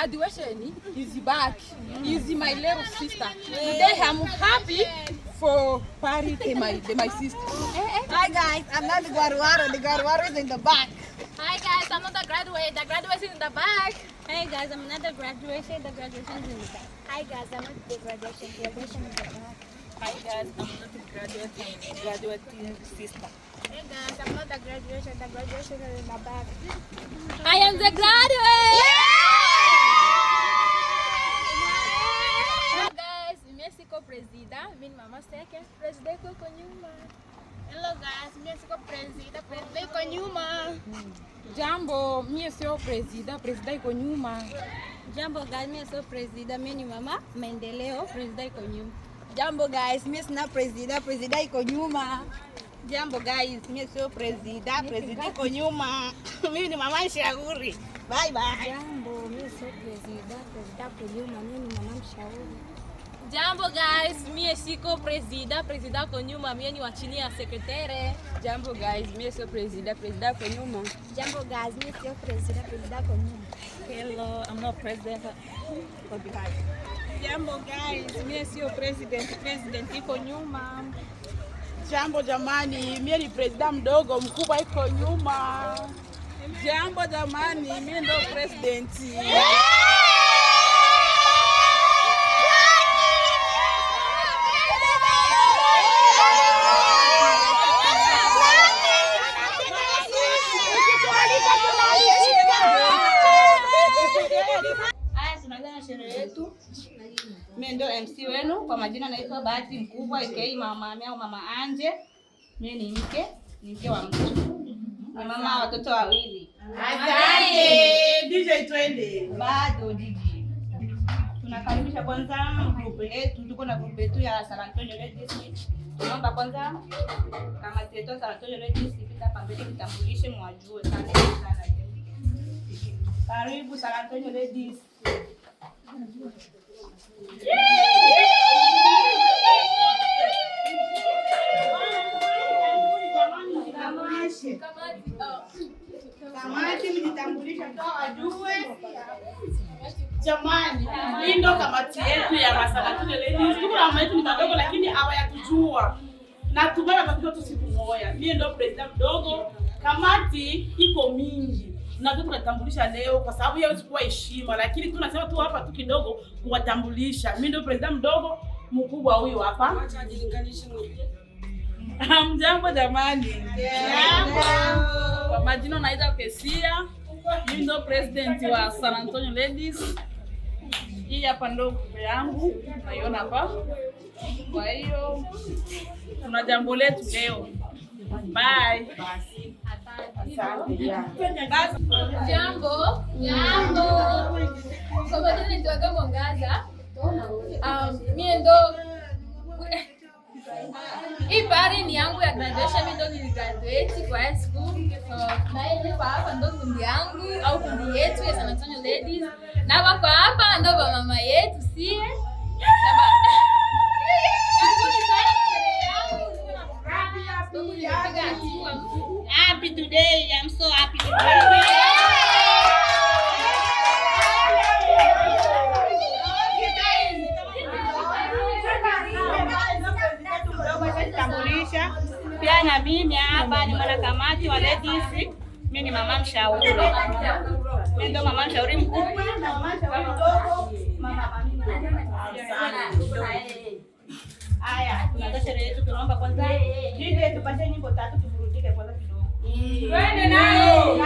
graduation is back. Is my little sister. Today I'm happy for party to my sister. Hi guys, I'm not the Guaruaro. The Guaruaro is in the back. Hi guys, I'm not the graduate. The graduation is in the back. Hey guys, I'm not the graduation. The graduation is in the back. Hi guys, I'm not the graduation. Graduation is in the back. Hi guys, I'm not the graduating sister. Hey guys, I'm not the graduation. The graduation is in the back. I am the graduate. Hello guys, mimi siko presida, mimi mama Seke, presida iko nyuma. Hello guys, mimi siko presida iko nyuma. Jambo, mimi sio presida iko nyuma. Jambo guys, mimi sio presida, mimi ni mama maendeleo, presida iko nyuma. Jambo guys, mimi sina presida iko nyuma. Jambo guys, mimi sio presida iko nyuma. Mimi ni mama Shauri. Bye bye. Jambo, mimi sio presida iko nyuma, mimi ni mama Shauri. Jambo guys, mimi siko presida iko nyuma, mimi ni wa chini ya sekretari. Jambo guys, mimi sio presida iko nyuma. Jambo guys, mimi sio presida iko nyuma. Hello, I'm not president for behind. Jambo guys, mimi sio president iko nyuma. Jambo jamani, mimi ni president mdogo, mkubwa iko nyuma. Jambo jamani, mimi ndo president. Sherehe yetu. Mimi ndo MC wenu, kwa majina naitwa Bahati Mkubwa aka mama Amia au mama Anje. Mimi ni mke wa mtu. Ni mama watoto wawili. Asante. DJ twende. Bado DJ. Tunakaribisha kwanza group yetu, tuko na group yetu ya San Antonio Ladies. Tunaomba kwanza kama yetu San Antonio Ladies ikipita pambele kitambulishe mwajue sana. Karibu San Antonio Ladies. Kamati mjitambulisha kwa ajue. Jamani, hii ndo kamati yetu ya San Antonio Ladies. Tuko na mama yetu ni madogo lakini hawayatujua. Na tumaya watakujua tu siku moja. Mimi ndo president mdogo. Kamati iko mingi. Na tunatambulisha leo kwa sababu yao sikuwa heshima, lakini tunasema tu hapa tu kidogo kuwatambulisha. Mimi ndio president mdogo, mkubwa huyu hapa. Acha ajilinganishe mwenyewe. Jambo jamani. Jambo. Kwa majina naitwa Kesia. Mimi ndio president wa San Antonio Ladies. Hii hapa ndo group yangu. Unaiona hapa. Kwa hiyo tuna jambo letu leo. Bye. Basi. Asante. Jambo. Kwa majina naitwa Mwangaza. Mimi ndo hii pari ni yangu ya graduation, mimi ndo niligraduate kwa high school. Na hii hapa ndo kundi yangu au kundi yetu ya San Antonio Ladies. Na hapa hapa ndo ba mama yetu sie. Happy today. I'm so happy today. Pia na mimi hapa ni mwanakamati wa ladies. Mimi ni mama mshauri. Mimi ndo mama mshauri mkubwa na mama mshauri mdogo. Mama haya, tunaanza sherehe yetu. Tunaomba kwanza DJ tupate nyimbo tatu tuburudike kwanza kidogo. Twende nayo.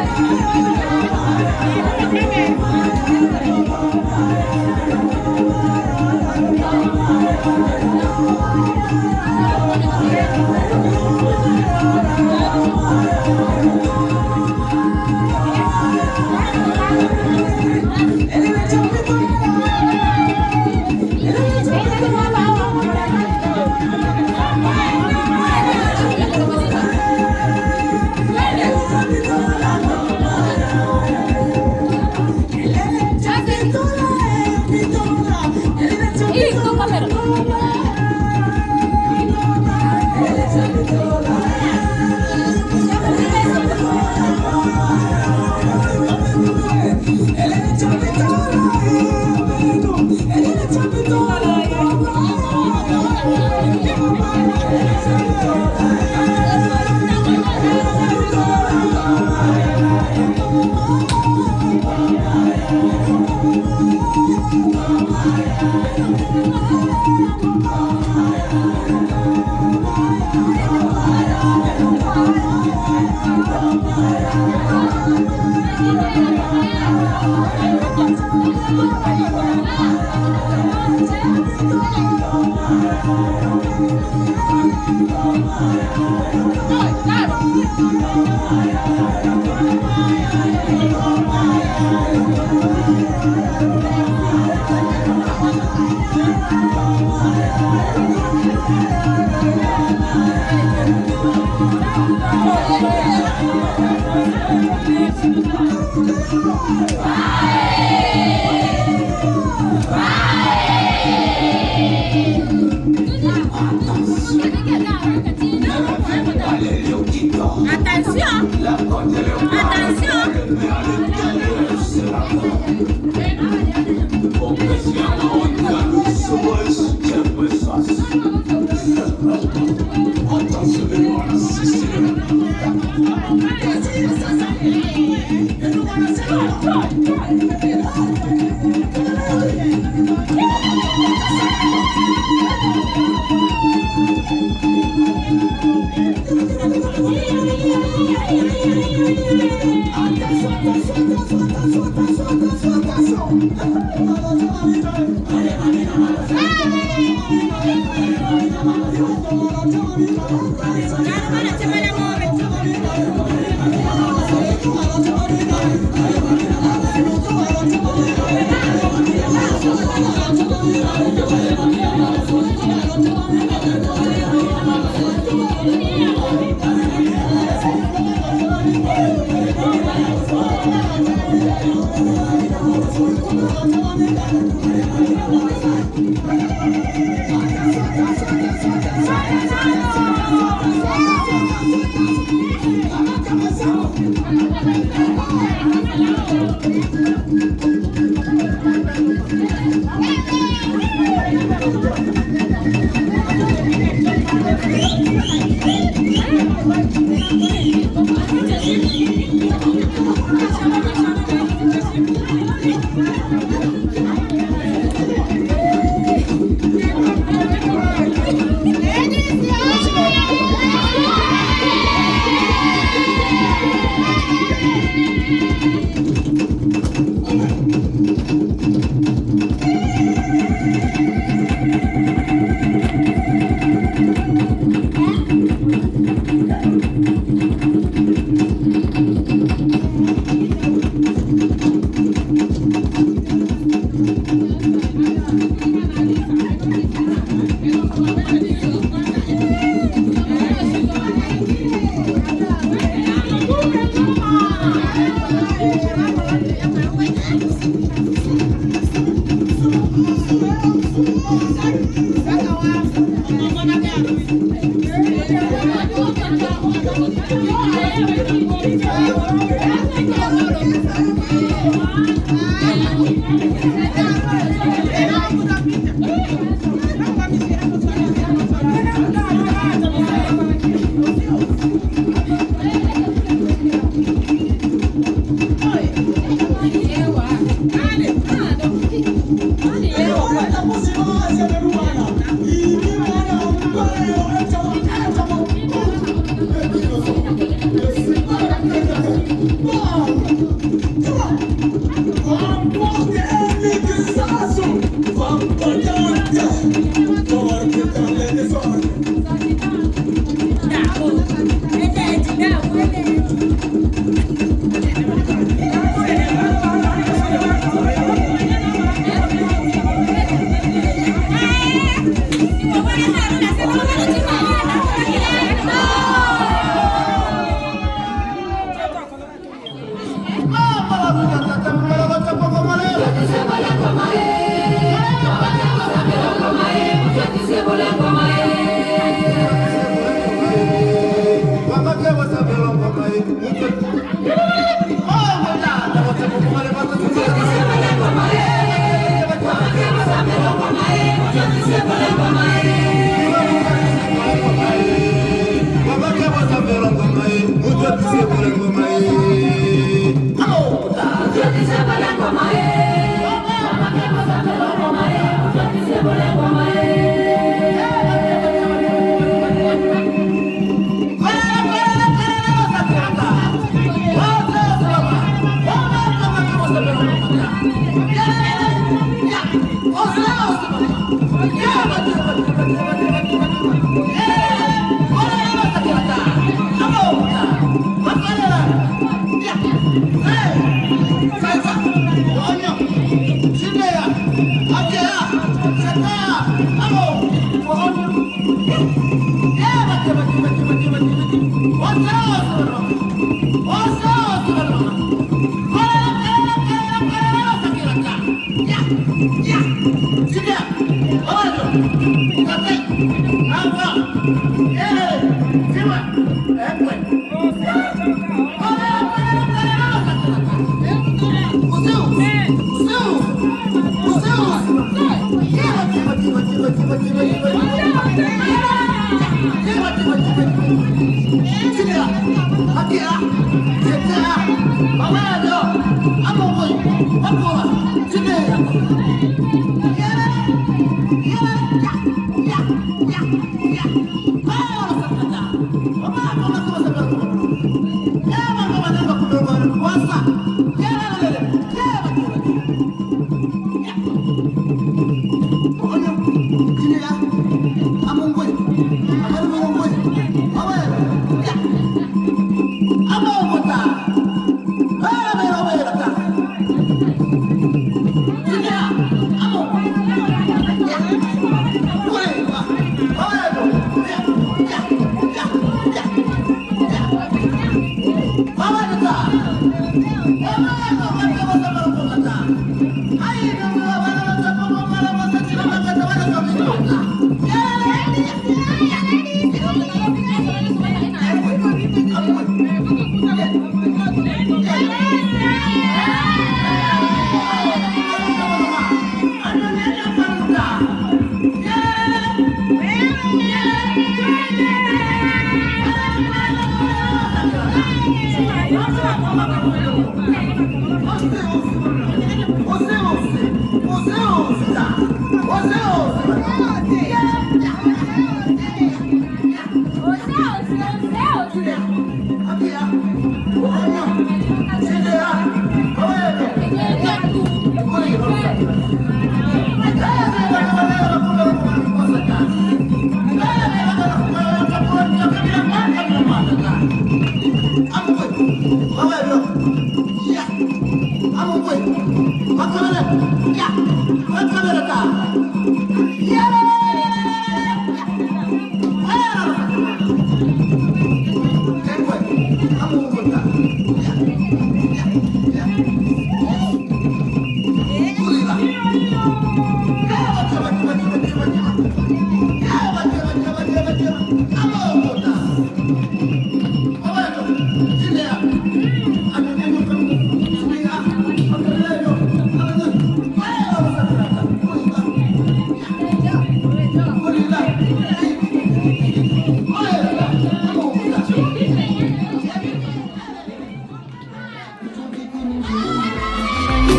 Thank you.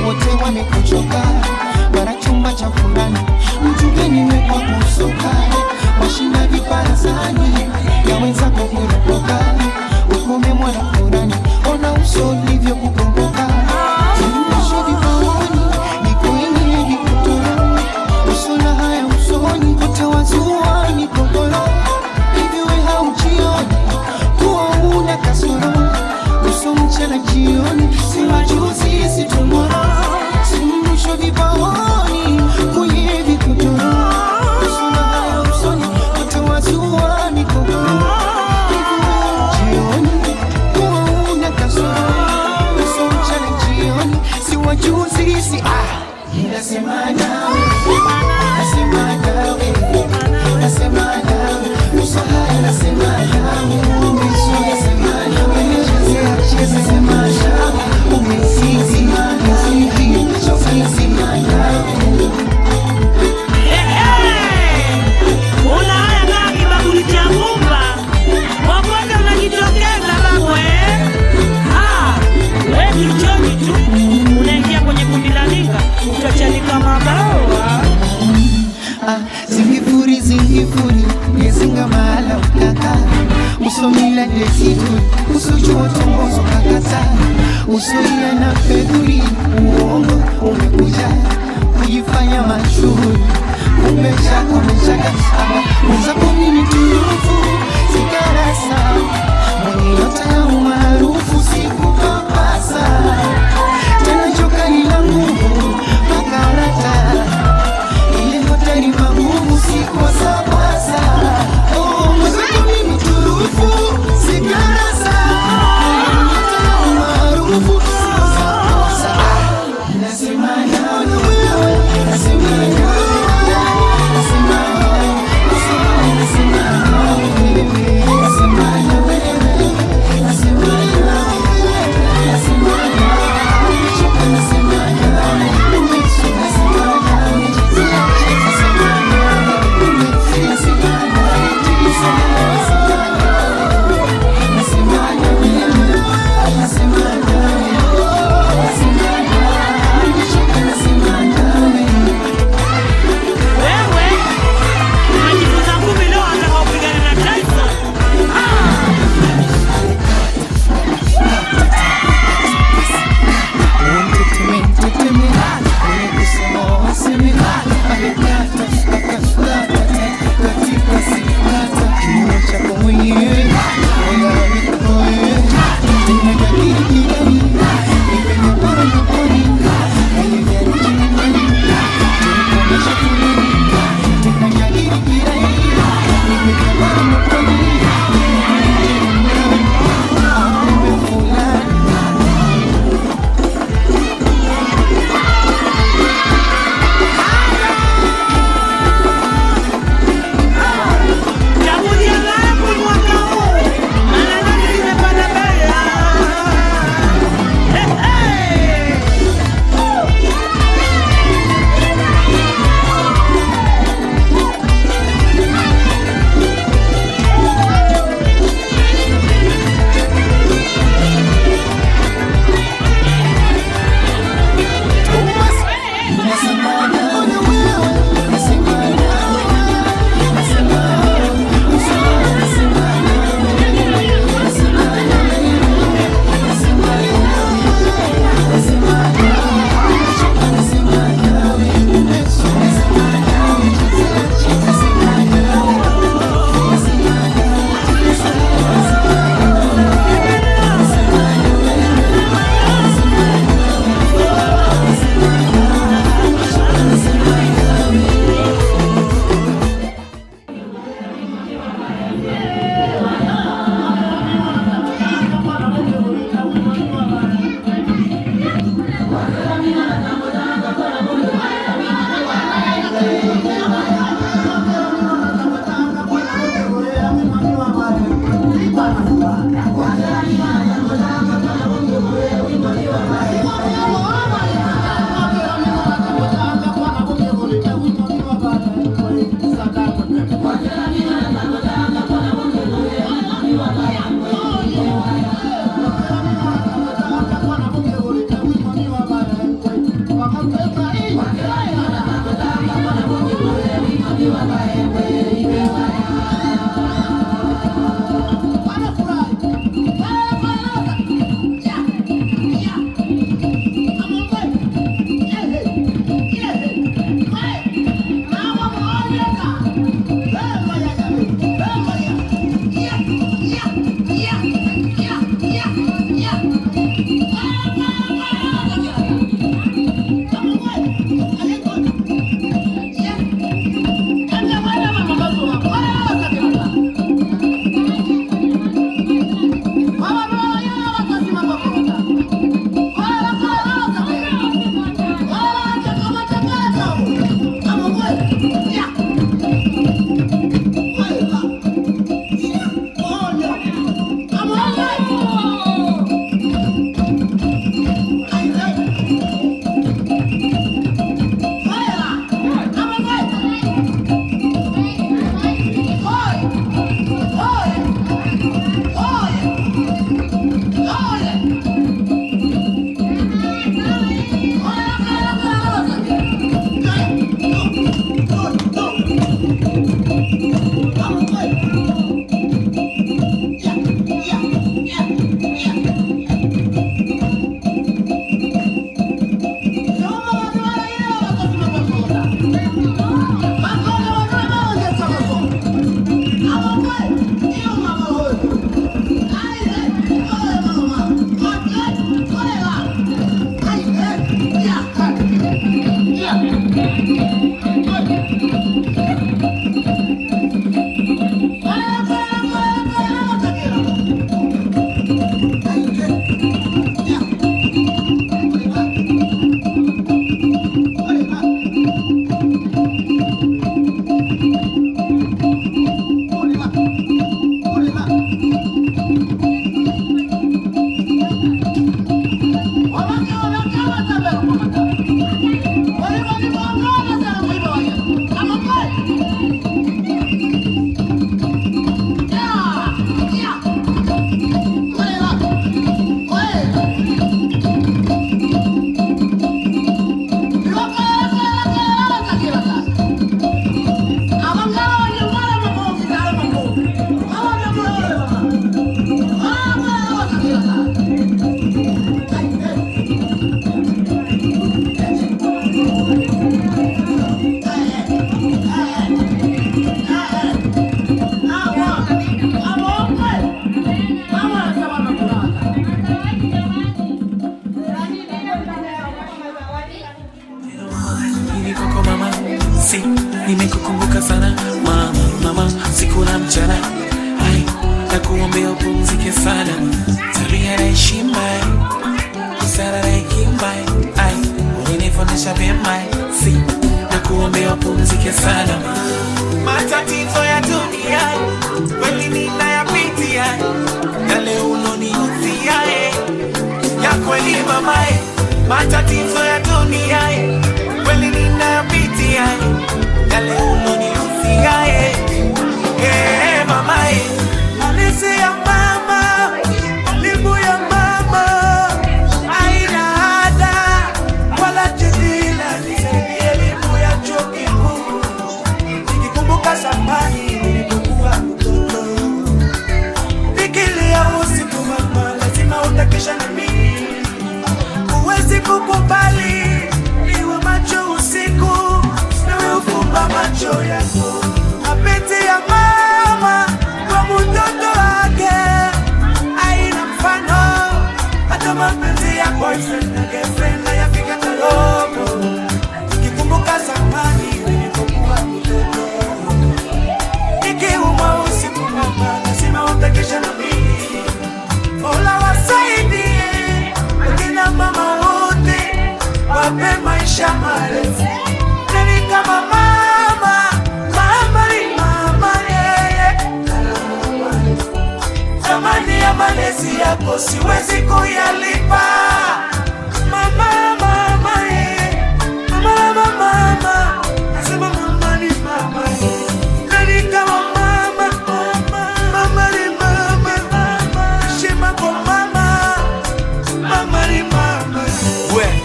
wote wamekuchoka, bara chumba cha fulani, mtugeni wekwa kusoka, washinda viparazani, yaweza kukuropoka, ukome mwana kurani, ona uso livyo kukumbuka, zimisho vipaoni, nikuinye vikutoro, usona haya usoni, utawazua ni kokolo, hiviwe haujioni, kuwa una kasoro, uso mchana jioni, siwa juzi si tomorrow. Simisho vipaoni, kwenye vikutoro, usona haya usoni, utawazua ni kokolo, hiviwe haujioni, kuwa una kasoro, uso mchana jioni, siwa juzi si nasema nawe, nasema nawe, nasema nawe, uso haya nasema nawe, umeso nasema nawe, cheza sema nawe, umesizi mzizi, sema nawe. Una haya na kibakuli cha ngumba, wakwenda unajitokeza babwe. We kichoni tu, unaingia kwenye kundi la nika, utachanika mabawa. Zingifuri, zingifuri, yezinga mahala ukaka, usomila desituri, usujua tongozo kakata, usoia na fedhuri, uongo umekuja, kujifanya mashuhuri, umechaka, mwenzako mimi turufu, sikarasa, mwenye nyota ya umaarufu, sikupapasa, tena joka nila nguvu, makarata, ile hotari magumu sikuwa sabasa. Mwenzako mimi turufu, sikarasa, mwenye nyota ya umaarufu, sikupapasa. Nasema Nimekukumbuka sana mama, siku na mchana, ai, nakuombea upumzike sana, tabia na heshima, busara na hekima, ai, ulinifundisha vyema, nakuombea upumzike sana. Matatizo ya dunia kweli ninayapitia, yale ulonihusia ya kweli mama, matatizo ya dunia kweli ninayapitia, yale ulonihusia mama, malezi ya mama, elimu ya mama, aina ada wala jadila, ni elimu ya chuo kikuu. Nikikumbuka zamani nilipokuwa mtoto, nikilia usiku mama, lazima utakesha na mimi, huwezi kukubali niwe macho usiku, nawe ufumba macho yako. Mapenzi ya mama kwa mtoto wake haina mfano, hata mapenzi ya boyfriend na girlfriend hayafika hata robo. Nikikumbuka zamani nilipokuwa mtoto, nikiumwa usiku mama, lazima utakesha na mimi, Mola wasaidie wakina mama wote, wape maisha marefu. Nani kama mama, mama ni mama yeye. Thamani ya malezi yako siwezi kuyalipa. Mama, mama yeye. Mama, mama, nasema mama ni mama yeye. Nani kama mama, mama ni mama, heshima kwa mama, mama ni mama yeye.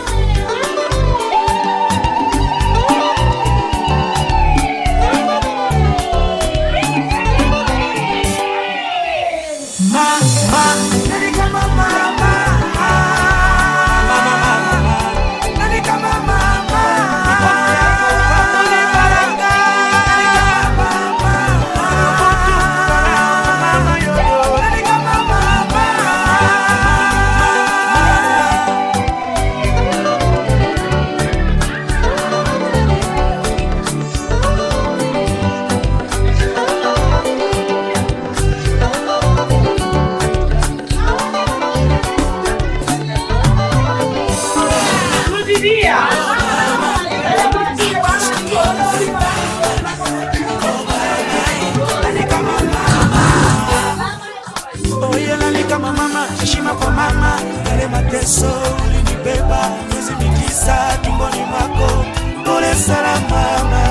Heshima kwa mama, yale mateso ulinibeba, miezi mikisa tumboni mwako, pole sana mama,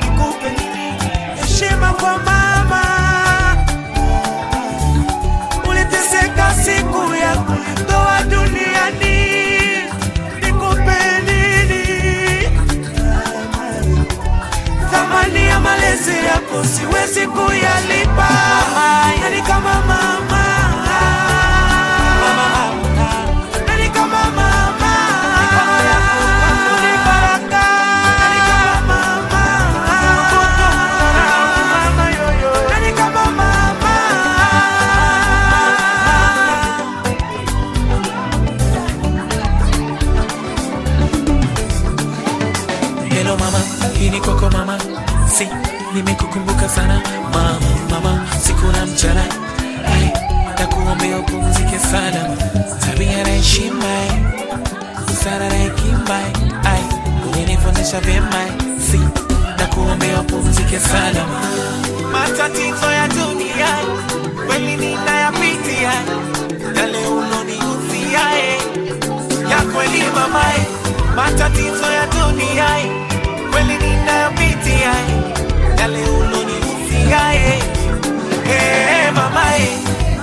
nikupe nini? Heshima kwa mama, uliteseka siku ya kunitoa duniani, nikupe nini? Thamani ya malezi yako siwezi kuyalipa, yani kama mama. Hello mama, hii ni kwako mama. Si, nimekukumbuka sana mama, mama, siku na mchana. Ay, nakuombea upumzike salama. Tabia na heshima, busara na hekima. Ay, ulinifundisha vyema. Si, nakuombea upumzike salama. Matatizo ya dunia kweli ninayapitia, yale ulonihusia ya kweli mamae. Matatizo ya dunia kweli ninayapitia, yale ulonihusia mamae.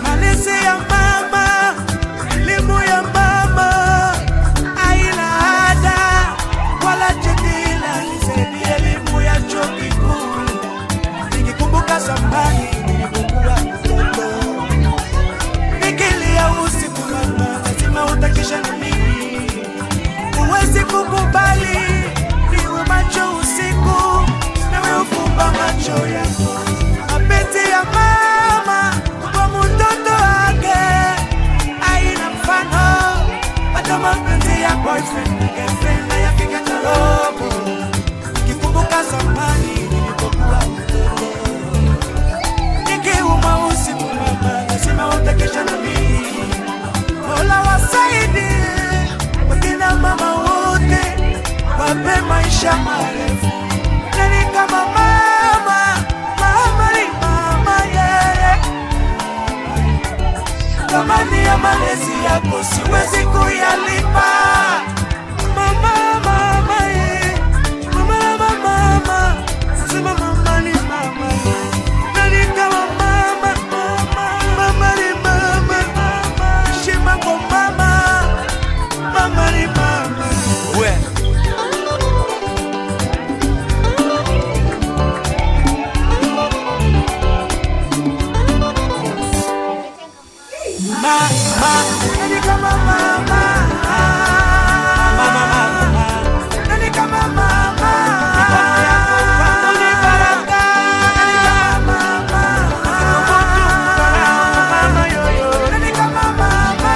Malezi ya mama, elimu ya mama, haina ada wala jadila. Nisaidie elimu ya chuo kikuu, nikikumbuka zamani nilipokuwa mtoto. Nikilia usiku mama, lazima utakesha na mimi. Huwezi kukubali niwe macho usiku, nawe ufumba macho yako. Mapenzi ya mama kwa mtoto wake haina mfano, hata mapenzi ya boyfriend na girlfriend hayafika robo. Nikikumbuka zamani nilipokuwa mtoto, nikiuma usiku mama, lazima utakesha na mimi. Mola wasaidie wakina mama wote, wape maisha marefu. Nani kama mama, mama ni mama yeye. Thamani ya malezi yako siwezi kuyalipa. Mama, mama yeye. Mama, mama, mama. Sema mama ni mama yeye. Nani kama mama, mama, mama ni mama. Heshima kwa mama, mama ni mama. We mama, nani kama mama, mama, mama, nani kama mama, ni baraka, nani kama mama, mama yoyo, nani kama mama.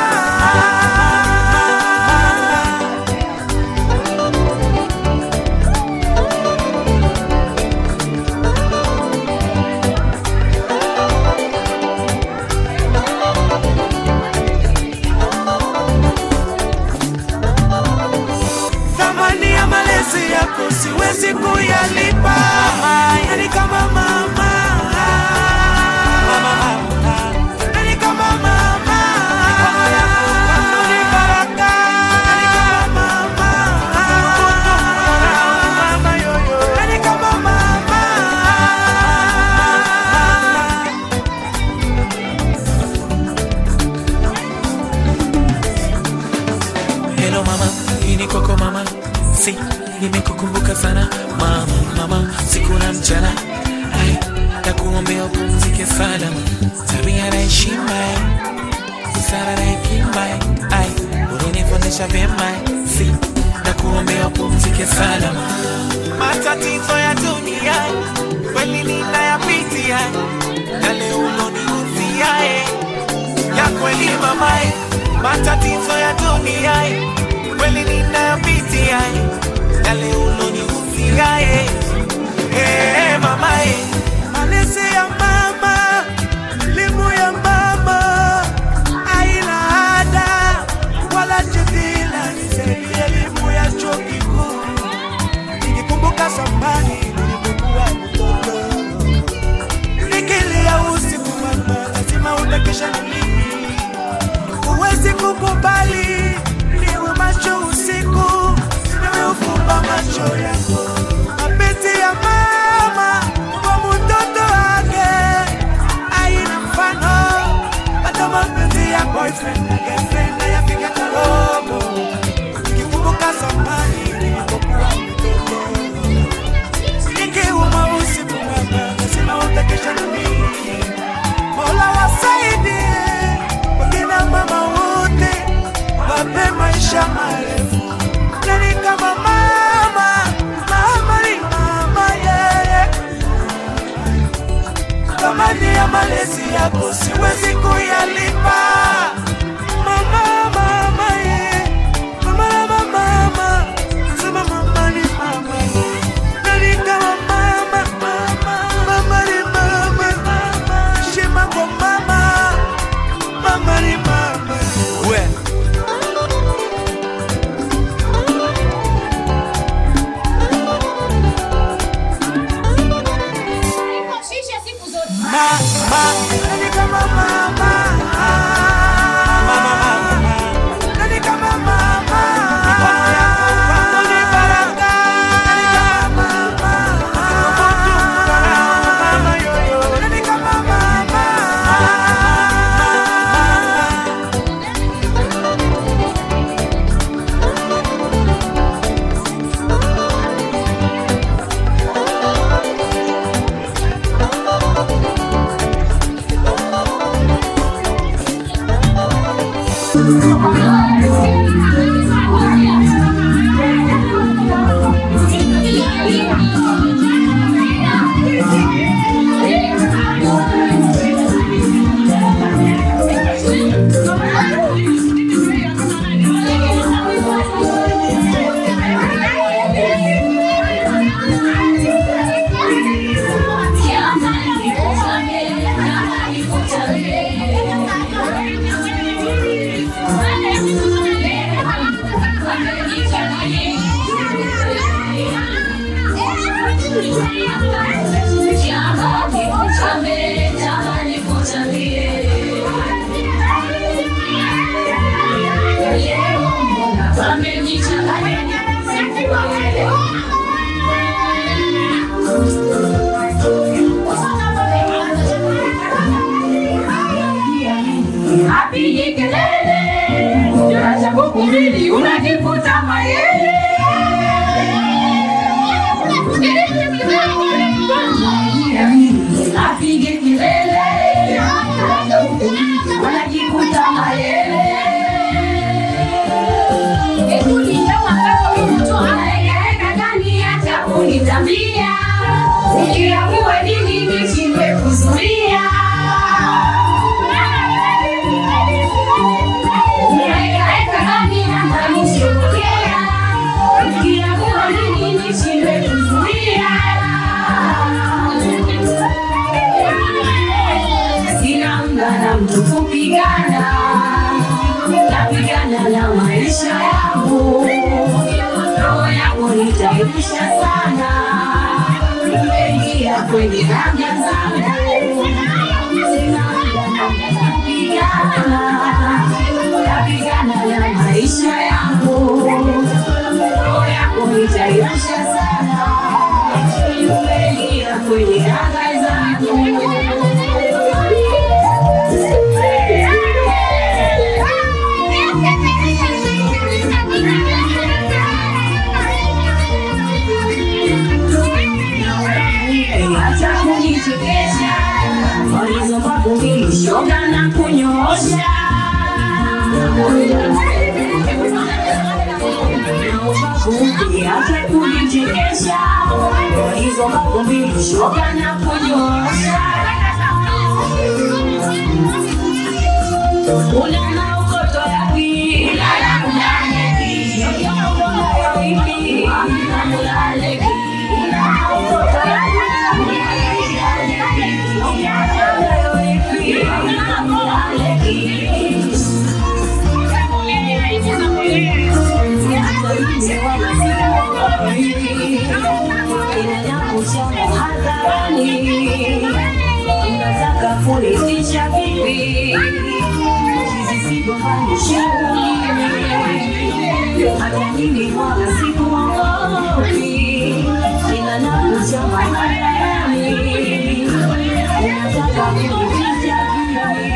Thamani ya malezi yako siwezi kuyalipa. Nani kama mama, mama, nani kama mama, ni baraka, nani kama mama, mama yoyo, nani kama mama. Hello mama, hii ni kwako mama. Si, nimekukumbuka sana mama, mama, siku na mchana. Ay, nakuombea upumzike salama. Tabia na heshima, busara na hekima. Ay, ulinifundisha vyema. Si, nakuombea upumzike salama. Matatizo ya dunia kweli ninayapitia, yale ulonihusia ya kweli mamae. Matatizo ya dunia kweli ninayapitia, yale ulonihusia mamae. Malezi ya mama, elimu ya mama, haina ada wala jadila. Nisaidie elimu ya chuo kikuu, nikikumbuka zamani nilipokuwa mtoto. Nikilia usiku mama, lazima utakesha na mimi. Huwezi kukubali niwe macho usiku, nawe ufumba macho yako. Mapenzi ya mama kwa mtoto wake haina mfano, hata mapenzi ya boyfriend na girlfriend hayafika robo. Nikikumbuka zamani nilipokuwa mtoto, nikiuma usiku mama, lazima utakesha na mimi. Mola wasaidie wakina mama wote, wape maisha marefu. Nani kama mama, mama ni mama yeye. Thamani ya malezi yako siwezi kuyalipa. Mama, mama yeye. Mama, mama, mama. Sema mama ni mama yeye. Unajifuta mayele apige kilele unajikuta mayele ekulinda wakati mtu anayeeka ndani ya chakuni tabia ukiamua nini nishindwe kuzuia kupigana napigana na maisha yangu, roho yangu nitairusha sana, nimeingia kwenye anga zangu, napigana na maisha yangu, roho yangu nitairusha sana, nimeingia kwenye anga zangu. Shoga na kunyosha acha kujichekesha hizo makumbi shoga na kunyosha una maokoto ya pili unataka kuridhisha vipi? Hata mimi wala sikuogopi, ila nakuchoma hadharani. Unataka kuridhisha vipi?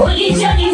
Ulichoni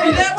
Jamani